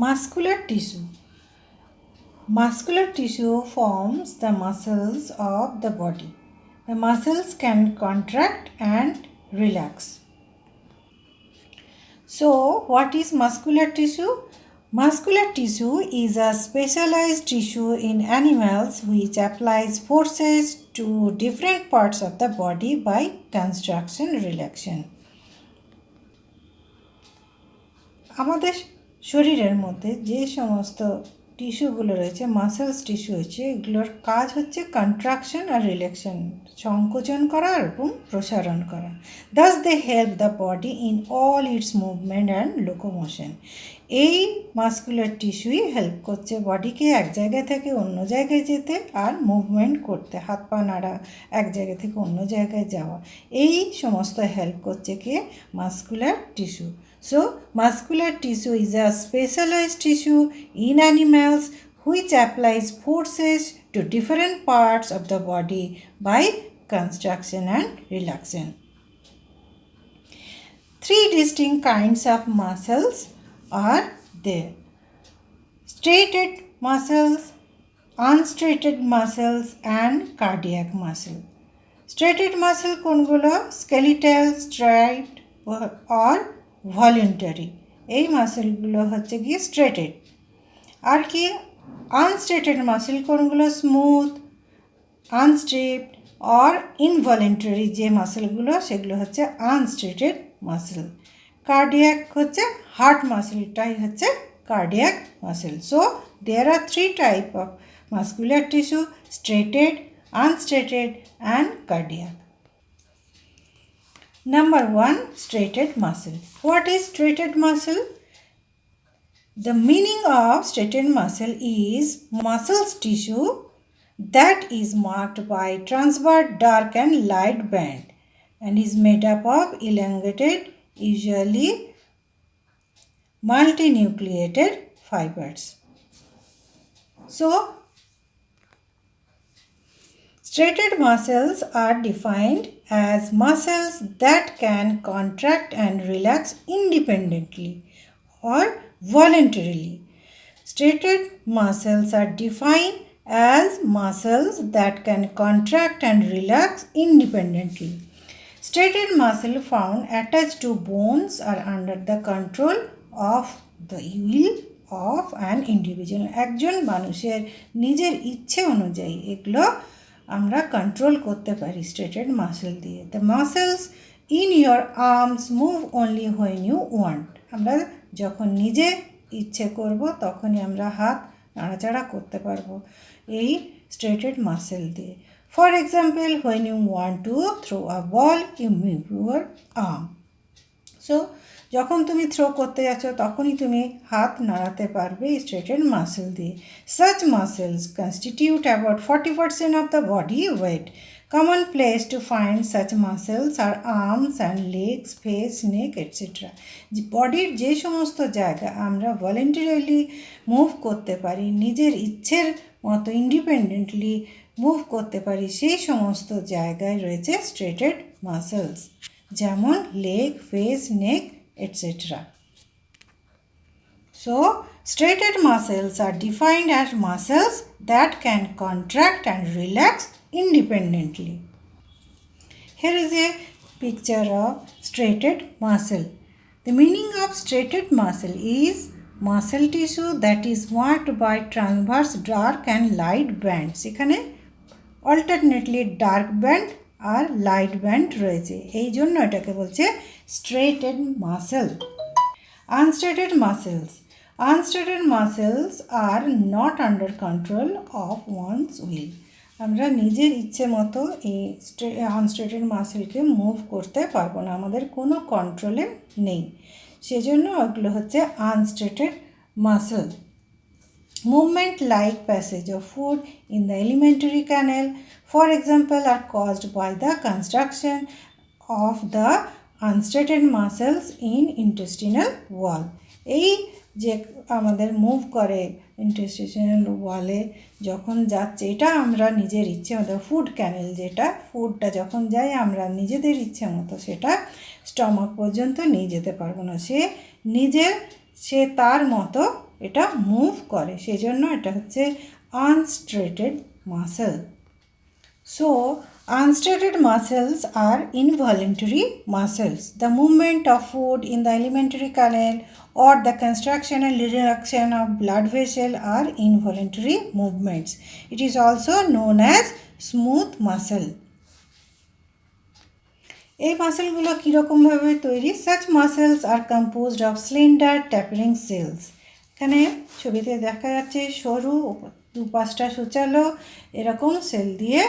Muscular tissue. Muscular tissue forms the muscles of the body. The muscles can contract and relax. So, what is muscular tissue? Muscular tissue is a specialized tissue in animals which applies forces to different parts of the body by contraction relaxation. আমাদের শরীরের মধ্যে যে সমস্ত টিস্যুগুলো রয়েছে, muscles tissue হচ্ছে, এগুলোর কাজ হচ্ছে কন্ট্রাকশন আর রিল্যাক্সেশন, সংকোচন করা এবং প্রসারণ করা। Thus they help the body in all its movement and locomotion. এই মাসকুলার টিস্যুই হেল্প করছে বডিকে এক জায়গা থেকে অন্য জায়গায় যেতে আর মুভমেন্ট করতে, হাত পা নাড়া, এক জায়গা থেকে অন্য জায়গায় যাওয়া, এই সমস্ত হেল্প করছে কে? Muscular tissue. So, muscular tissue is a specialized tissue in animals which applies forces to different parts of the body by contraction and relaxation. Three distinct kinds of muscles are there: straighted muscles, unstraighted muscles, and cardiac muscle. Straighted muscle কোনগুলো? skeletal, striped or voluntary, এই মাসেলগুলো হচ্ছে গিয়ে striated. আর কি unstriated muscle কোনগুলো? Smooth, unstriped or involuntary যে মাসেলগুলো, সেগুলো হচ্ছে আনস্ট্রেটেড মাসেল। কার্ডিয়াক হচ্ছে হার্ট মাসেলটাই হচ্ছে cardiac muscle. So there are three type of muscular tissue: striated, unstriated and cardiac. Number 1, straighted muscle. What is straighted muscle? The meaning of straighted muscle is muscles tissue that is marked by transverse dark and light band and is made up of elongated, usually multinucleated fibers. So, straighted muscles are defined as muscles that can contract and relax independently or voluntarily. Straighted muscles are defined as muscles that can contract and relax independently. Straighted muscle found attached to bones are under the control of the will of an individual. একজন মানুষের নিজের ইচ্ছে অনুযায়ী এগুলো আমরা control করতে পারি striated muscle দিয়ে। The muscles in your arms move only when you want. আমরা যখন নিজে ইচ্ছে করব তখনই আমরা হাত নাড়াচাড়া করতে পারবো এই স্ট্রেটেড মাসেল দিয়ে। For example, when you want to throw a ball you move your arm. So যখন তুমি থ্রো করতে যাচ্ছ তখনই তুমি হাত নাড়াতে পারবে স্ট্রেটেড মাসেল দিয়ে। Such muscles constitute about 40% of the body weight. Common place to find such muscles are arms and legs, face, neck etcetera. বডির যে সমস্ত জায়গা আমরা ভলেন্টারিলি মুভ করতে পারি, নিজের ইচ্ছের মতো ইন্ডিপেন্ডেন্টলি মুভ করতে পারি, সেই সমস্ত জায়গায় রয়েছে স্ট্রেটেড মাসেলস, যেমন leg, face, neck etc. So, straighted muscles are defined as muscles that can contract and relax independently. Here is a picture of straighted muscle. The meaning of straighted muscle is muscle tissue that is marked by transverse dark and light bands. এখানে alternately dark band আর light band রয়েছে, এই জন্য এটাকে বলছে striated muscle. Unstriated muscles. Unstriated muscles are not under control of one's will. আমরা নিজের ইচ্ছে মতো এই আনস্ট্রেটেড মাসেলকে মুভ করতে পারবো না, আমাদের কোনো কন্ট্রোলে নেই, সেজন্য ওগুলো হচ্ছে unstriated muscle. Movement like passage of food in the alimentary canal, for example, are caused by the contraction of the unstraighted muscles in intestinal wall. এই যে আমাদের মুভ করে ইন্টেস্টিনাল ওয়ালে যখন যাচ্ছে, এটা আমরা নিজের ইচ্ছে মতো, ফুড ক্যানেল যেটা, ফুডটা যখন যায় আমরা নিজেদের ইচ্ছে মতো সেটা স্টমাক পর্যন্ত নিয়ে যেতে পারবো না, সে তার মতো এটা মুভ করে, সেজন্য এটা হচ্ছে unstriated muscle. So, unstated muscles are involuntary muscles. The movement of food in the alimentary canal or the construction and relaxation of blood vessel are involuntary movements. It is also known as smooth muscle. এই মাসেলগুলো কীরকমভাবে তৈরি? Such muscles are composed of slender tapering cells. এখানে ছবিতে দেখা যাচ্ছে সরু দুপাশটা সূচালো এরকম sell দিয়ে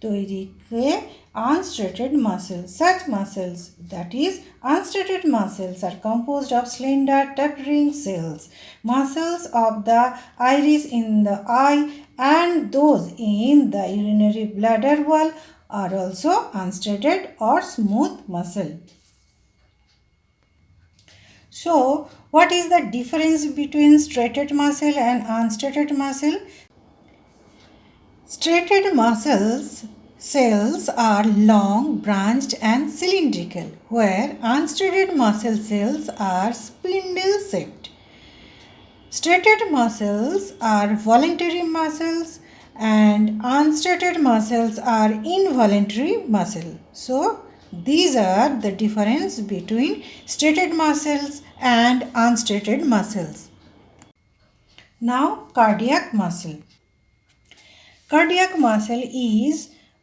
তৈরি হয়ে unstated muscles. Such muscles, that is unstated muscles, are composed of slender tapering cells. Muscles of the iris in the eye and those in the urinary bladder wall are also unstated or smooth muscle. So, what is the difference between straighted muscle and unstraighted muscle? Straighted muscles cells are long, branched and cylindrical, where unstraighted muscle cells are spindle-shaped. Straighted muscles are voluntary muscles and unstraighted muscles are involuntary muscle. So, these are the difference between straighted muscles and unstraighted muscles. Now, cardiac muscle. Cardiac muscle is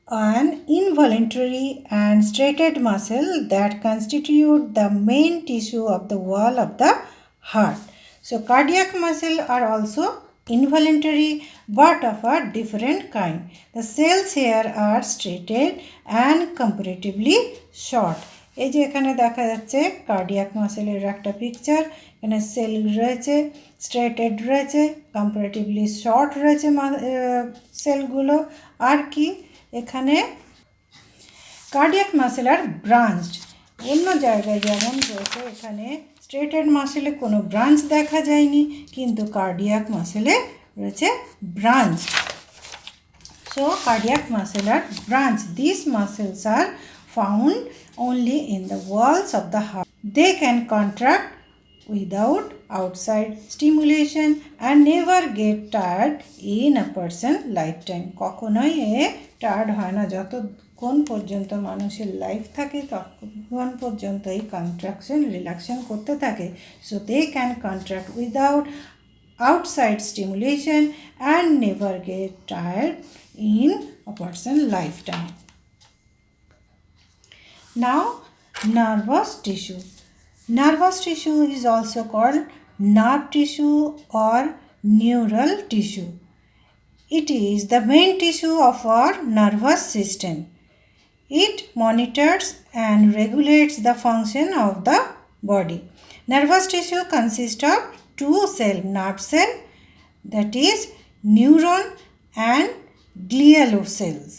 an involuntary and straighted muscle that constitute the main tissue of the wall of the heart. So, cardiac muscle are also involuntary but of a different kind. The cells here are straighted and comparatively short. এই যে এখানে দেখা যাচ্ছে cardiac মাসেলের একটা picture, এখানে sell রয়েছে, স্ট্রেটেড রয়েছে, comparatively short রয়েছে সেলগুলো। আর কি এখানে কার্ডিয়াক মাসেল আর ব্রাঞ্চড, অন্য জায়গায় যেমন রয়েছে এখানে স্ট্রেটেড মাসেলে কোনো ব্রাঞ্চ দেখা যায়নি, কিন্তু কার্ডিয়াক মাসেলে রয়েছে branch. So, cardiac muscle are branch. These muscles are found only in the walls of the heart. They can contract without outside stimulation and never get tired in a person lifetime. কখনোই tired হয় না, যতক্ষণ পর্যন্ত মানুষের life থাকে ততক্ষণ পর্যন্ত এই কন্ট্রাকশন রিল্যাক্সেশন করতে থাকে। So, they can contract without outside stimulation and never get tired in a person's lifetime. Now, nervous tissue. Nervous tissue is also called nerve tissue or neural tissue. It is the main tissue of our nervous system. It monitors and regulates the function of the body. Nervous tissue consists of two cells, nerve cell, that is neuron, and glial cells.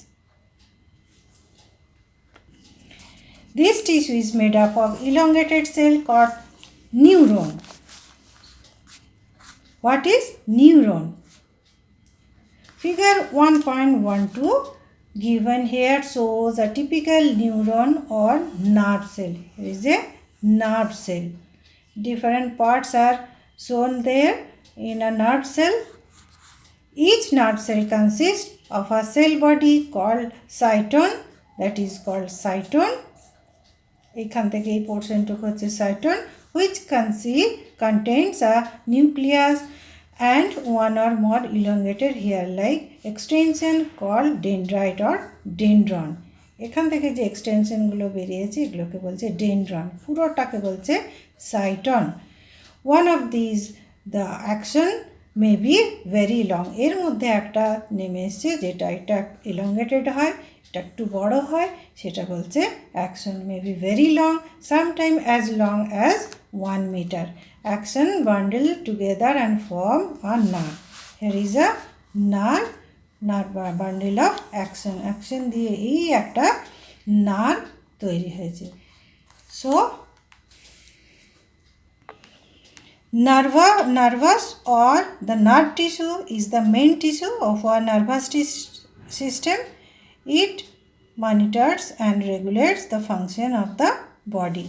This tissue is made up of elongated cell called neuron. What is neuron? Figure 1.12 given here shows a typical neuron or nerve cell. Here is a nerve cell. Different parts are shown there in a nerve cell. Each nerve cell consists of a cell body called cyton, that is called cyton. এখান থেকে এই পোর্শনটুকু হচ্ছে cyton, which contains a nucleus and one or more elongated hair-like extension called dendrite or dendron. এখান থেকে যে এক্সটেনশনগুলো বেরিয়েছে এগুলোকে বলছে ডেনড্রন, পুরোটাকে বলছে সাইটন। One of these, the action may be very long. এর মধ্যে একটা নেমে এসছে যেটা এটা elongated হয়, এটা একটু বড় হয়, সেটা বলছে action may be very long, sometime as long as 1 meter. Action bundle together and form a nerve. Here is a nerve bundle of action. Action দিয়ে এই একটা nerve তৈরি হয়েছে। So, nervous or the nerve tissue is the main tissue of our nervous system. It monitors and regulates the function of the body.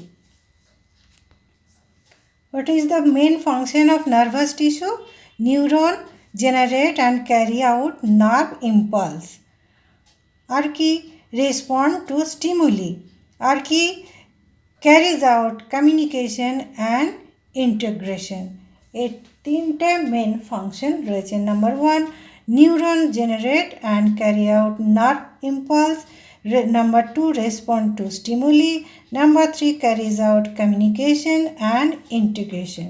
What is the main function of nervous tissue? Neuron generate and carry out nerve impulse. Archie respond to stimuli. Archie carries out communication and integration. এই তিনটে main function রয়েছে। Number 1, neuron generate and carry out nerve impulse. Number 2, respond to stimuli. Number 3, carries out communication and integration.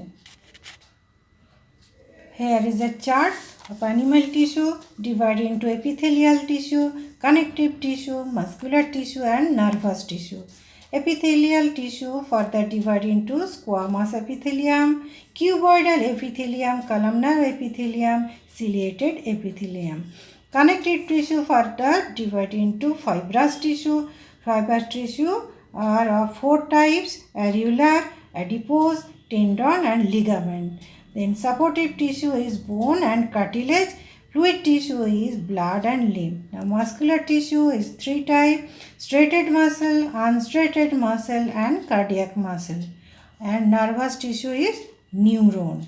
Here is a chart of animal tissue divided into epithelial tissue, connective tissue, muscular tissue and nervous tissue. Epithelial tissue further divided into squamous epithelium, cuboidal epithelium, columnar epithelium, ciliated epithelium. Connective tissue further divided into fibrous tissue. Fibrous tissue are of 4 types: areolar, adipose, tendon and ligament. Then supportive tissue is bone and cartilage. Fluid tissue is blood and lymph. Now muscular tissue is 3 types: striated muscle, unstriated muscle and cardiac muscle. And nervous tissue is neuron.